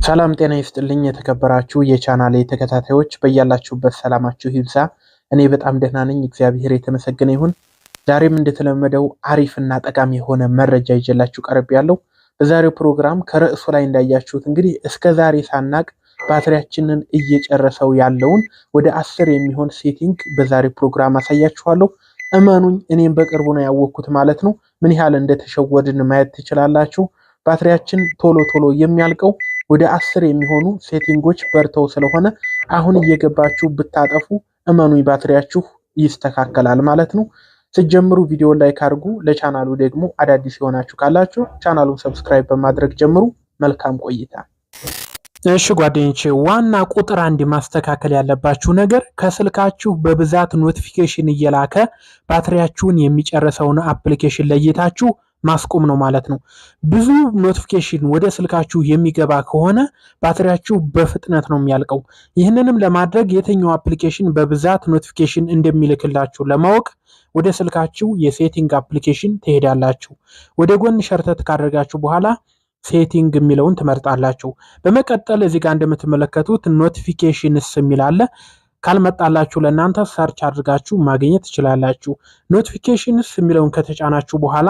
ሰላም ጤና ይስጥልኝ የተከበራችሁ የቻናሌ ተከታታዮች በያላችሁበት ሰላማችሁ ይብዛ። እኔ በጣም ደህና ነኝ፣ እግዚአብሔር የተመሰገነ ይሁን። ዛሬም እንደተለመደው አሪፍና ጠቃሚ የሆነ መረጃ ይዤላችሁ ቀርቤያለሁ። በዛሬው ፕሮግራም ከርዕሱ ላይ እንዳያችሁት እንግዲህ እስከዛሬ ሳናቅ ባትሪያችንን እየጨረሰው ያለውን ወደ 10 የሚሆን ሴቲንግ በዛሬው ፕሮግራም አሳያችኋለሁ። እመኑኝ እኔም በቅርቡ ነው ያወቅኩት ማለት ነው። ምን ያህል እንደተሸወድን ማየት ትችላላችሁ። ባትሪያችን ቶሎ የሚያልቀው ወደ 10 የሚሆኑ ሴቲንጎች በርተው ስለሆነ አሁን እየገባችሁ ብታጠፉ እመኑኝ ባትሪያችሁ ይስተካከላል ማለት ነው። ስትጀምሩ ቪዲዮ ላይክ አድርጉ። ለቻናሉ ደግሞ አዳዲስ የሆናችሁ ካላችሁ ቻናሉን ሰብስክራይብ በማድረግ ጀምሩ። መልካም ቆይታ። እሺ ጓደኞቼ፣ ዋና ቁጥር አንድ ማስተካከል ያለባችሁ ነገር ከስልካችሁ በብዛት ኖቲፊኬሽን እየላከ ባትሪያችሁን የሚጨርሰውን አፕሊኬሽን ለይታችሁ ማስቆም ነው ማለት ነው። ብዙ ኖቲፊኬሽን ወደ ስልካችሁ የሚገባ ከሆነ ባትሪያችሁ በፍጥነት ነው የሚያልቀው። ይህንንም ለማድረግ የትኛው አፕሊኬሽን በብዛት ኖቲፊኬሽን እንደሚልክላችሁ ለማወቅ ወደ ስልካችሁ የሴቲንግ አፕሊኬሽን ትሄዳላችሁ። ወደ ጎን ሸርተት ካደረጋችሁ በኋላ ሴቲንግ የሚለውን ትመርጣላችሁ። በመቀጠል እዚህ ጋር እንደምትመለከቱት ኖቲፊኬሽንስ የሚል አለ። ካልመጣላችሁ ለእናንተ ሰርች አድርጋችሁ ማግኘት ትችላላችሁ። ኖቲፊኬሽንስ የሚለውን ከተጫናችሁ በኋላ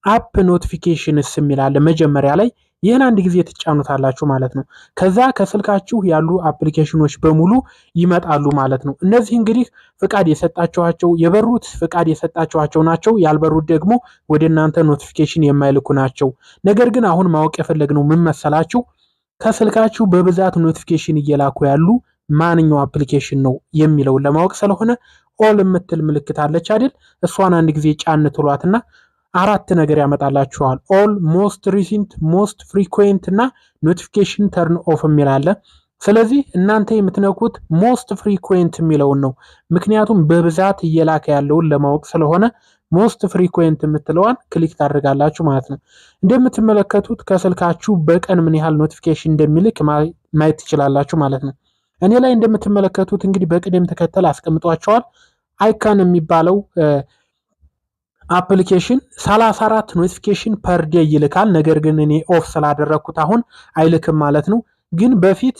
አፕ ኖቲፊኬሽንስ የሚል አለ መጀመሪያ ላይ። ይህን አንድ ጊዜ ትጫኑታላችሁ ማለት ነው። ከዛ ከስልካችሁ ያሉ አፕሊኬሽኖች በሙሉ ይመጣሉ ማለት ነው። እነዚህ እንግዲህ ፍቃድ የሰጣችኋቸው የበሩት ፍቃድ የሰጣችኋቸው ናቸው። ያልበሩት ደግሞ ወደ እናንተ ኖቲፊኬሽን የማይልኩ ናቸው። ነገር ግን አሁን ማወቅ የፈለግነው ምን መሰላችሁ? ከስልካችሁ በብዛት ኖቲፊኬሽን እየላኩ ያሉ ማንኛው አፕሊኬሽን ነው የሚለውን ለማወቅ ስለሆነ ኦል የምትል ምልክት አለች አይደል? እሷን አንድ ጊዜ ጫን ትሏትና አራት ነገር ያመጣላችኋል። ኦል፣ ሞስት ሪሲንት፣ ሞስት ፍሪኩዌንት እና ኖቲፊኬሽን ተርን ኦፍ የሚል አለ። ስለዚህ እናንተ የምትነኩት ሞስት ፍሪኩዌንት የሚለውን ነው። ምክንያቱም በብዛት እየላከ ያለውን ለማወቅ ስለሆነ ሞስት ፍሪኩዌንት የምትለዋን ክሊክ ታደርጋላችሁ ማለት ነው። እንደምትመለከቱት ከስልካችሁ በቀን ምን ያህል ኖቲፊኬሽን እንደሚልክ ማየት ትችላላችሁ ማለት ነው። እኔ ላይ እንደምትመለከቱት እንግዲህ በቅደም ተከተል አስቀምጧቸዋል። አይካን የሚባለው አፕሊኬሽን 34 ኖቲፊኬሽን ፐር ዴይ ይልካል። ነገር ግን እኔ ኦፍ ስላደረኩት አሁን አይልክም ማለት ነው። ግን በፊት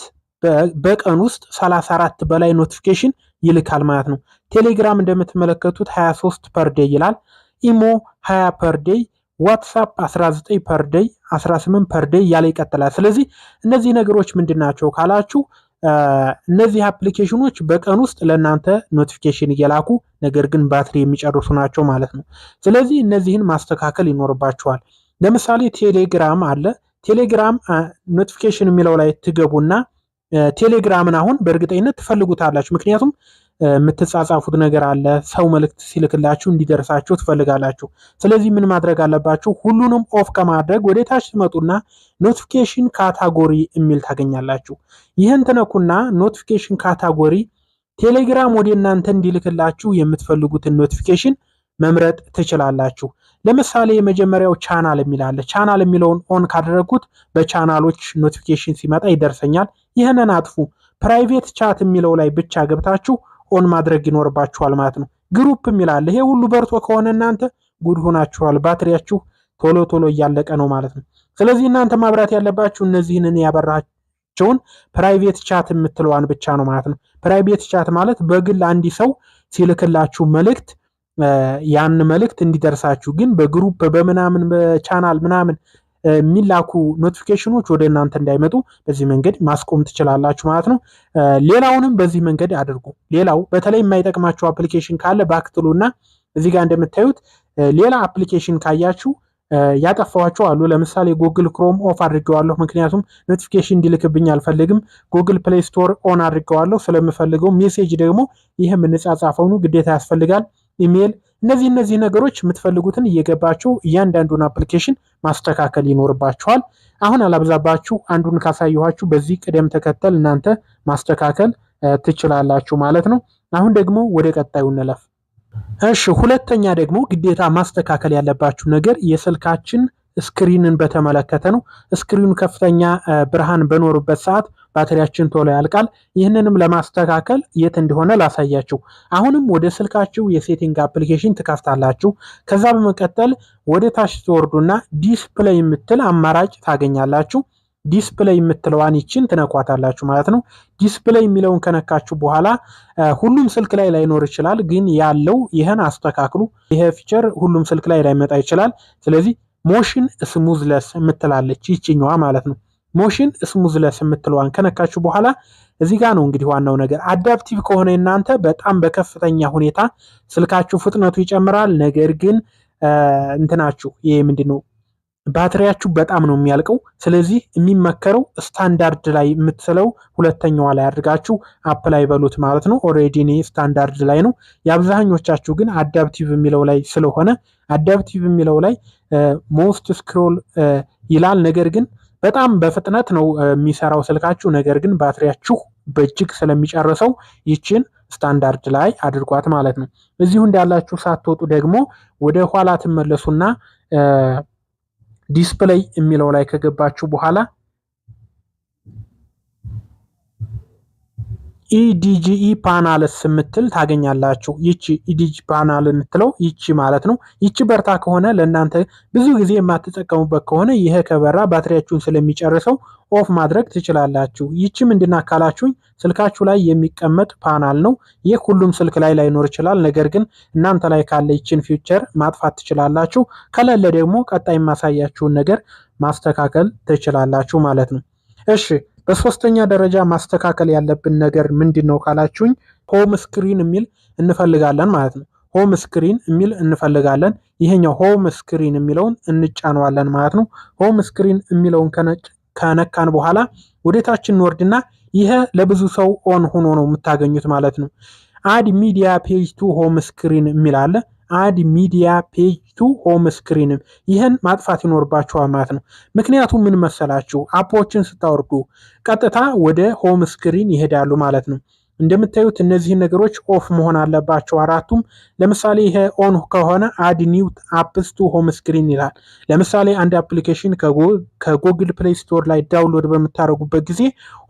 በቀን ውስጥ 34 በላይ ኖቲፊኬሽን ይልካል ማለት ነው። ቴሌግራም እንደምትመለከቱት 23 ፐር ዴይ ይላል። ኢሞ 20 ፐር ዴይ፣ ዋትስአፕ 19 ፐር ዴይ፣ 18 ፐር ዴይ ያለ ይቀጥላል። ስለዚህ እነዚህ ነገሮች ምንድናቸው ካላችሁ እነዚህ አፕሊኬሽኖች በቀን ውስጥ ለእናንተ ኖቲፊኬሽን እየላኩ ነገር ግን ባትሪ የሚጨርሱ ናቸው ማለት ነው። ስለዚህ እነዚህን ማስተካከል ይኖርባቸዋል። ለምሳሌ ቴሌግራም አለ። ቴሌግራም ኖቲፊኬሽን የሚለው ላይ ትገቡና ቴሌግራምን አሁን በእርግጠኝነት ትፈልጉታላችሁ። ምክንያቱም የምትጻጻፉት ነገር አለ። ሰው መልእክት ሲልክላችሁ እንዲደርሳችሁ ትፈልጋላችሁ። ስለዚህ ምን ማድረግ አለባችሁ? ሁሉንም ኦፍ ከማድረግ ወደ ታች ትመጡና ኖቲፊኬሽን ካታጎሪ የሚል ታገኛላችሁ። ይህን ትነኩና ኖቲፊኬሽን ካታጎሪ ቴሌግራም ወደ እናንተ እንዲልክላችሁ የምትፈልጉትን ኖቲፊኬሽን መምረጥ ትችላላችሁ። ለምሳሌ የመጀመሪያው ቻናል የሚል አለ። ቻናል የሚለውን ኦን ካደረጉት በቻናሎች ኖቲፊኬሽን ሲመጣ ይደርሰኛል። ይህንን አጥፉ። ፕራይቬት ቻት የሚለው ላይ ብቻ ገብታችሁ ኦን ማድረግ ይኖርባችኋል ማለት ነው። ግሩፕ የሚል አለ። ይሄ ሁሉ በርቶ ከሆነ እናንተ ጉድ ሆናችኋል። ባትሪያችሁ ቶሎ እያለቀ ነው ማለት ነው። ስለዚህ እናንተ ማብራት ያለባችሁ እነዚህን ያበራቸውን ፕራይቬት ቻት የምትለዋን ብቻ ነው ማለት ነው። ፕራይቬት ቻት ማለት በግል አንድ ሰው ሲልክላችሁ መልእክት ያን መልእክት እንዲደርሳችሁ ግን በግሩፕ በምናምን በቻናል ምናምን የሚላኩ ኖቲፊኬሽኖች ወደ እናንተ እንዳይመጡ በዚህ መንገድ ማስቆም ትችላላችሁ ማለት ነው። ሌላውንም በዚህ መንገድ አድርጉ። ሌላው በተለይ የማይጠቅማችሁ አፕሊኬሽን ካለ ባክትሉና እዚህ ጋር እንደምታዩት ሌላ አፕሊኬሽን ካያችሁ ያጠፋዋቸው አሉ። ለምሳሌ ጉግል ክሮም ኦፍ አድርጌዋለሁ፣ ምክንያቱም ኖቲፊኬሽን እንዲልክብኝ አልፈልግም። ጉግል ፕሌይ ስቶር ኦን አድርጌዋለሁ ስለምፈልገው። ሜሴጅ ደግሞ ይህ የምንጻጻፈው ግዴታ ያስፈልጋል። ኢሜል፣ እነዚህ ነገሮች የምትፈልጉትን እየገባችሁ እያንዳንዱን አፕሊኬሽን ማስተካከል ይኖርባችኋል። አሁን አላብዛባችሁ፣ አንዱን ካሳየኋችሁ በዚህ ቅደም ተከተል እናንተ ማስተካከል ትችላላችሁ ማለት ነው። አሁን ደግሞ ወደ ቀጣዩ እንለፍ። እሺ፣ ሁለተኛ ደግሞ ግዴታ ማስተካከል ያለባችሁ ነገር የስልካችን ስክሪንን በተመለከተ ነው። ስክሪኑ ከፍተኛ ብርሃን በኖሩበት ሰዓት ባትሪያችን ቶሎ ያልቃል። ይህንንም ለማስተካከል የት እንደሆነ ላሳያችሁ። አሁንም ወደ ስልካችሁ የሴቲንግ አፕሊኬሽን ትከፍታላችሁ። ከዛ በመቀጠል ወደ ታች ትወርዱና ዲስፕሌይ የምትል አማራጭ ታገኛላችሁ። ዲስፕሌይ የምትለዋን ይችን ትነኳታላችሁ ማለት ነው። ዲስፕሌይ የሚለውን ከነካችሁ በኋላ ሁሉም ስልክ ላይ ላይኖር ይችላል፣ ግን ያለው ይህን አስተካክሉ። ይሄ ፊቸር ሁሉም ስልክ ላይ ላይመጣ ይችላል። ስለዚህ ሞሽን ስሙዝለስ የምትላለች ይችኛዋ ማለት ነው። ሞሽን ስሙዝለስ የምትለዋን ከነካችሁ በኋላ እዚህ ጋር ነው እንግዲህ ዋናው ነገር። አዳፕቲቭ ከሆነ እናንተ በጣም በከፍተኛ ሁኔታ ስልካችሁ ፍጥነቱ ይጨምራል። ነገር ግን እንትናችሁ ይሄ ምንድነው ባትሪያችሁ በጣም ነው የሚያልቀው። ስለዚህ የሚመከረው ስታንዳርድ ላይ የምትስለው ሁለተኛዋ ላይ አድርጋችሁ አፕላይ በሉት ማለት ነው። ኦሬዲ እኔ ስታንዳርድ ላይ ነው። የአብዛኞቻችሁ ግን አዳፕቲቭ የሚለው ላይ ስለሆነ አዳፕቲቭ የሚለው ላይ ሞስት ስክሮል ይላል። ነገር ግን በጣም በፍጥነት ነው የሚሰራው ስልካችሁ። ነገር ግን ባትሪያችሁ በእጅግ ስለሚጨርሰው ይችን ስታንዳርድ ላይ አድርጓት ማለት ነው። እዚሁ እንዳላችሁ ሳትወጡ ደግሞ ወደ ኋላ ትመለሱና ዲስፕሌይ የሚለው ላይ ከገባችሁ በኋላ ኢዲጂኢ ፓናልስ የምትል ታገኛላችሁ። ይቺ ኢዲጂ ፓናል የምትለው ይቺ ማለት ነው። ይቺ በርታ ከሆነ ለእናንተ ብዙ ጊዜ የማትጠቀሙበት ከሆነ ይሄ ከበራ ባትሪያችሁን ስለሚጨርሰው ኦፍ ማድረግ ትችላላችሁ። ይቺ ምንድን አካላችሁኝ ስልካችሁ ላይ የሚቀመጥ ፓናል ነው። ይህ ሁሉም ስልክ ላይ ላይኖር ይችላል። ነገር ግን እናንተ ላይ ካለ ይችን ፊቸር ማጥፋት ትችላላችሁ። ከሌለ ደግሞ ቀጣይ የማሳያችሁን ነገር ማስተካከል ትችላላችሁ ማለት ነው። እሺ በሶስተኛ ደረጃ ማስተካከል ያለብን ነገር ምንድነው ካላችሁኝ ሆም ስክሪን የሚል እንፈልጋለን ማለት ነው። ሆም ስክሪን የሚል እንፈልጋለን። ይሄኛው ሆም ስክሪን የሚለውን እንጫነዋለን ማለት ነው። ሆም ስክሪን የሚለውን ከነካን በኋላ ወደታችን እንወርድና ይሄ ለብዙ ሰው ኦን ሆኖ ነው የምታገኙት ማለት ነው። አድ ሚዲያ ፔጅ ቱ ሆም ስክሪን የሚል አለ። አድ ሚዲያ ፔጅ ቱ ሆም ስክሪን ይህን ማጥፋት ይኖርባችኋል ማለት ነው። ምክንያቱም ምን መሰላችሁ አፖችን ስታወርዱ ቀጥታ ወደ ሆም ስክሪን ይሄዳሉ ማለት ነው። እንደምታዩት እነዚህን ነገሮች ኦፍ መሆን አለባቸው አራቱም። ለምሳሌ ይሄ ኦን ከሆነ አድ ኒው አፕስ ቱ ሆም ስክሪን ይላል። ለምሳሌ አንድ አፕሊኬሽን ከጉግል ፕሌይ ስቶር ላይ ዳውንሎድ በምታደርጉበት ጊዜ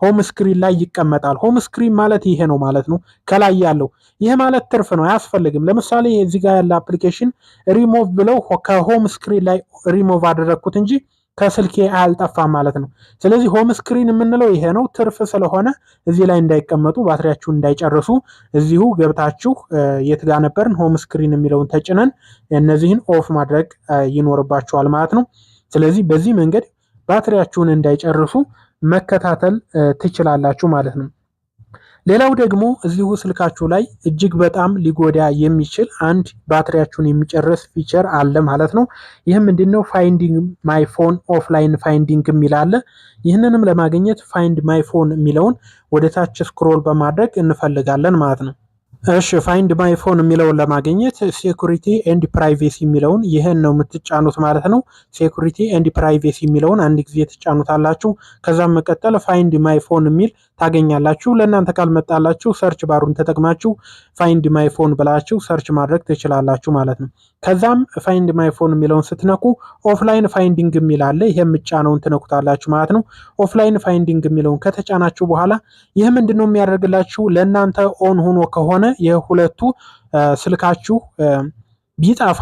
ሆም ስክሪን ላይ ይቀመጣል። ሆም ስክሪን ማለት ይሄ ነው ማለት ነው። ከላይ ያለው ይሄ ማለት ትርፍ ነው፣ አያስፈልግም። ለምሳሌ እዚህ ጋር ያለ አፕሊኬሽን ሪሞቭ ብለው ከሆም ስክሪን ላይ ሪሞቭ አደረግኩት እንጂ ከስልኬ አልጠፋም ማለት ነው። ስለዚህ ሆም ስክሪን የምንለው ይሄ ነው። ትርፍ ስለሆነ እዚህ ላይ እንዳይቀመጡ ባትሪያችሁን እንዳይጨርሱ እዚሁ ገብታችሁ የት ጋር ነበርን ሆም ስክሪን የሚለውን ተጭነን እነዚህን ኦፍ ማድረግ ይኖርባችኋል ማለት ነው። ስለዚህ በዚህ መንገድ ባትሪያችሁን እንዳይጨርሱ መከታተል ትችላላችሁ ማለት ነው። ሌላው ደግሞ እዚሁ ስልካችሁ ላይ እጅግ በጣም ሊጎዳ የሚችል አንድ ባትሪያችሁን የሚጨርስ ፊቸር አለ ማለት ነው። ይህም ምንድነው ፋይንዲንግ ማይ ፎን ኦፍላይን ፋይንዲንግ የሚል አለ። ይህንንም ለማግኘት ፋይንድ ማይ ፎን የሚለውን ወደ ታች ስክሮል በማድረግ እንፈልጋለን ማለት ነው። እሺ ፋይንድ ማይ ፎን የሚለውን ለማግኘት ሴኩሪቲ ኤንድ ፕራይቬሲ የሚለውን ይህን ነው የምትጫኑት ማለት ነው። ሴኩሪቲ ኤንድ ፕራይቬሲ የሚለውን አንድ ጊዜ ትጫኑታላችሁ። ከዛም መቀጠል ፋይንድ ማይ ፎን የሚል ታገኛላችሁ። ለእናንተ ካልመጣላችሁ ሰርች ባሩን ተጠቅማችሁ ፋይንድ ማይ ፎን ብላችሁ ሰርች ማድረግ ትችላላችሁ ማለት ነው። ከዛም ፋይንድ ማይ ፎን የሚለውን ስትነኩ ኦፍላይን ፋይንዲንግ የሚል አለ። ይሄ ምጫነውን ትነኩታላችሁ ማለት ነው። ኦፍላይን ፋይንዲንግ የሚለውን ከተጫናችሁ በኋላ ይህ ምንድነው የሚያደርግላችሁ ለእናንተ ኦን ሆኖ ከሆነ የሁለቱ ስልካችሁ ቢጠፋ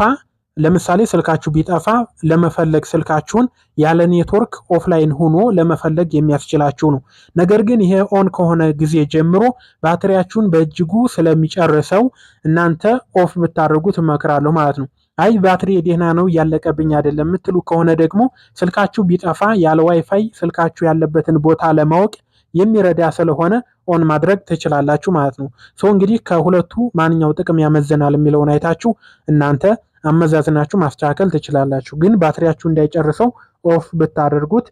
ለምሳሌ ስልካችሁ ቢጠፋ ለመፈለግ ስልካችሁን ያለ ኔትወርክ ኦፍላይን ሆኖ ለመፈለግ የሚያስችላችሁ ነው። ነገር ግን ይሄ ኦን ከሆነ ጊዜ ጀምሮ ባትሪያችሁን በእጅጉ ስለሚጨርሰው እናንተ ኦፍ ብታደርጉት እመክራለሁ ማለት ነው። አይ ባትሪ ደህና ነው ያለቀብኝ አይደለም የምትሉ ከሆነ ደግሞ ስልካችሁ ቢጠፋ ያለ ዋይፋይ ስልካችሁ ያለበትን ቦታ ለማወቅ የሚረዳ ስለሆነ ኦን ማድረግ ትችላላችሁ ማለት ነው። እንግዲህ ከሁለቱ ማንኛው ጥቅም ያመዘናል የሚለውን አይታችሁ እናንተ አመዛዝናችሁ ማስተካከል ትችላላችሁ። ግን ባትሪያችሁ እንዳይጨርሰው ኦፍ ብታደርጉት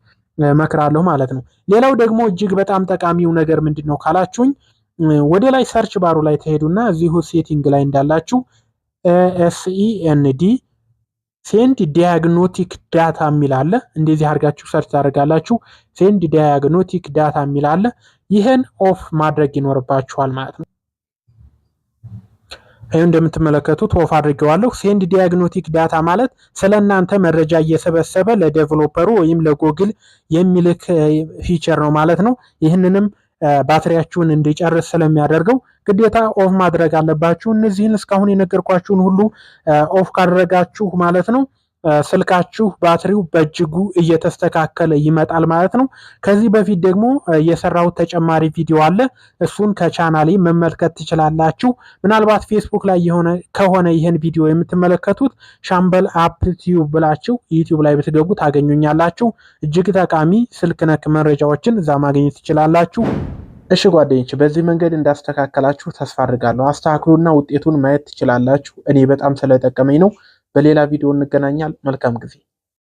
መክራለሁ ማለት ነው። ሌላው ደግሞ እጅግ በጣም ጠቃሚው ነገር ምንድነው ካላችሁኝ ወደ ላይ ሰርች ባሩ ላይ ተሄዱና እዚሁ ሴቲንግ ላይ እንዳላችሁ ኤስኢኤንዲ ሴንድ ዲያግኖቲክ ዳታ የሚል አለ። እንደዚህ አድርጋችሁ ሰርች ታደርጋላችሁ። ሴንድ ዲያግኖቲክ ዳታ የሚል አለ። ይህን ኦፍ ማድረግ ይኖርባችኋል ማለት ነው። ይሄን እንደምትመለከቱት ኦፍ አድርጌዋለሁ። ሴንድ ዲያግኖቲክ ዳታ ማለት ስለናንተ መረጃ እየሰበሰበ ለዴቨሎፐሩ ወይም ለጎግል የሚልክ ፊቸር ነው ማለት ነው። ይህንንም ባትሪያችሁን እንዲጨርስ ስለሚያደርገው ግዴታ ኦፍ ማድረግ አለባችሁ። እነዚህን እስካሁን የነገርኳችሁን ሁሉ ኦፍ ካደረጋችሁ ማለት ነው ስልካችሁ ባትሪው በእጅጉ እየተስተካከለ ይመጣል ማለት ነው። ከዚህ በፊት ደግሞ የሰራሁት ተጨማሪ ቪዲዮ አለ። እሱን ከቻናሌ መመልከት ትችላላችሁ። ምናልባት ፌስቡክ ላይ ከሆነ ይህን ቪዲዮ የምትመለከቱት ሻምበል አፕ ቲዩብ ብላችሁ ዩቲዩብ ላይ ብትገቡ ታገኙኛላችሁ። እጅግ ጠቃሚ ስልክ ነክ መረጃዎችን እዛ ማግኘት ትችላላችሁ። እሺ ጓደኞች፣ በዚህ መንገድ እንዳስተካከላችሁ ተስፋ አድርጋለሁ። አስተካክሉና ውጤቱን ማየት ትችላላችሁ። እኔ በጣም ስለጠቀመኝ ነው። በሌላ ቪዲዮ እንገናኛለን። መልካም ጊዜ